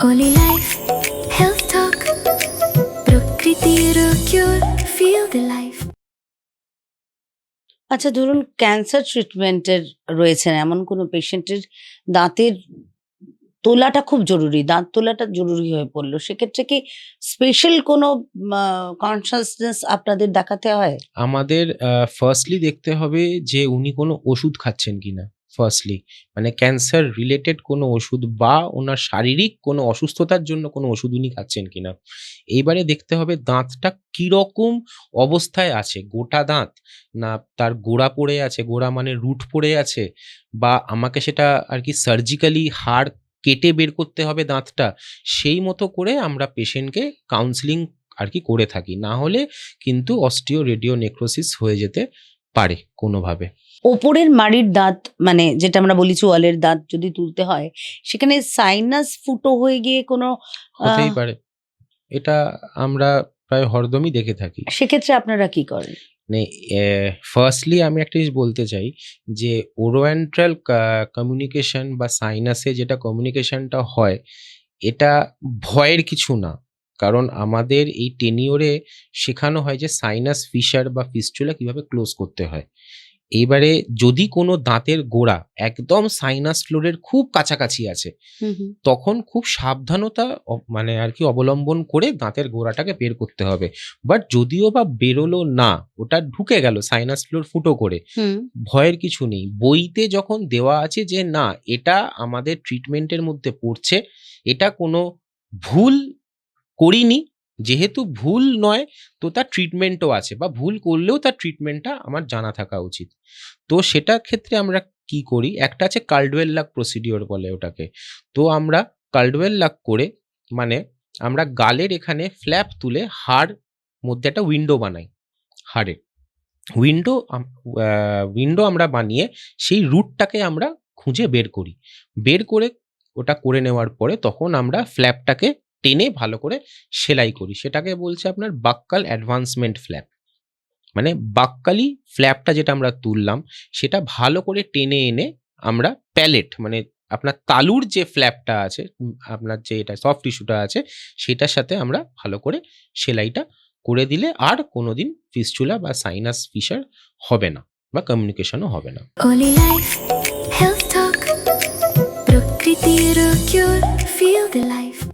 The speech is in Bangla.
Only life, health talk, প্রকৃতির cure, feel the life. আচ্ছা, ধরুন ক্যান্সার ট্রিটমেন্টের রয়েছেন এমন কোনো পেশেন্টের দাঁতের তোলাটা খুব জরুরি, দাঁত তোলাটা জরুরি হয়ে পড়লো, সেক্ষেত্রে কি স্পেশাল কোনো কনসাসনেস আপনাদের দেখাতে হয়? আমাদের ফার্স্টলি দেখতে হবে যে উনি কোনো ওষুধ খাচ্ছেন কিনা। ফার্স্টলি মানে ক্যান্সার রিলেটেড কোনো ওষুধ বা ওনার শারীরিক কোনো অসুস্থতার জন্য কোনো ওষুধ উনি খাচ্ছেন কিনা। এইবারে দেখতে হবে দাঁতটা কিরকম অবস্থায় আছে, গোটা দাঁত না তার গোড়া পড়ে আছে, গোড়া মানে রুট পড়ে আছে, বা আমাকে সেটা আর কি সার্জিক্যালি হাড় কেটে বের করতে হবে দাঁতটা। সেই মতো করে আমরা পেশেন্টকে কাউন্সেলিং আর কি করে থাকি, না হলে কিন্তু অস্টিও রেডিও নেক্রোসিস হয়ে যেতে পারে কোনোভাবে। ওপরের মাড়ির দাঁত মানে যেটা আমরা বলি চোয়ালের দাঁত যদি তুলতে হয়, সেখানে সাইনাস ফুটো হয়ে গিয়ে কোনো হতেই পারে, এটা আমরা প্রায় হরদমই দেখে থাকি। সেক্ষেত্রে আপনারা কি করেন? মানে ফার্স্টলি আমি একটা জিনিস বলতে চাই যে ওরোএন্ট্রাল কমিউনিকেশন বা সাইনাসে যেটা কমিউনিকেশনটা হয়, এটা ভয়ের কিছু না। কারণ আমাদের এই টেনিওরে শেখানো হয় যে সাইনাস ফিশার বা ফিস্টুলা কিভাবে ক্লোজ করতে হয়। এইবারে যদি কোনো দাঁতের গোড়া একদম সাইনাস ফ্লোরের খুব কাছাকাছি আছে, তখন খুব সাবধানতা মানে আর কি অবলম্বন করে দাঁতের গোড়াটাকে বের করতে হবে। বাট যদিও বা বেরোলো না, ওটা ঢুকে গেল সাইনাস ফ্লোর ফুটো করে, ভয়ের কিছু নেই। বইতে যখন দেওয়া আছে যে না এটা আমাদের ট্রিটমেন্টের মধ্যে পড়ছে, এটা কোনো ভুল করিনি, যেহেতু ভুল নয় তো তার ট্রিটমেন্টও আছে, বা ভুল করলেও তার ট্রিটমেন্টটা আমার জানা থাকা উচিত। তো সেটার ক্ষেত্রে আমরা কি করি, একটা আছে কাল্ডওয়েল লাক প্রসিডিওর বলে ওটাকে। তো আমরা কাল্ডওয়েল লাক করে মানে আমরা গালের এখানে ফ্ল্যাপ তুলে হাড় মধ্যে একটা উইন্ডো বানাই, হাড়ের উইন্ডো আমরা বানিয়ে সেই রুটটাকে আমরা খুঁজে বের করি। বের করে ওটা করে নেওয়ার পরে তখন আমরা ফ্ল্যাপটাকে টেনে ভালো করে সেলাই করি। সেটাকে বলছে আপনার বাক্কাল অ্যাডভান্সমেন্ট ফ্ল্যাপ। মানে বাক্কালি ফ্ল্যাপটা যেটা আমরা তুললাম সেটা ভালো করে টেনে এনে আমরা প্যালেট মানে আপনার তালুর যে ফ্ল্যাপটা আছে, আপনার যে এটা সফট টিস্যুটা আছে, সেটার সাথে আমরা ভালো করে সেলাইটা করে দিলে আর কোনোদিন ফিস্টুলা বা সাইনাস ফিশার হবে না, বা কমিউনিকেশনও হবে না। Only life, health talk, প্রকৃতির cure, feel the life.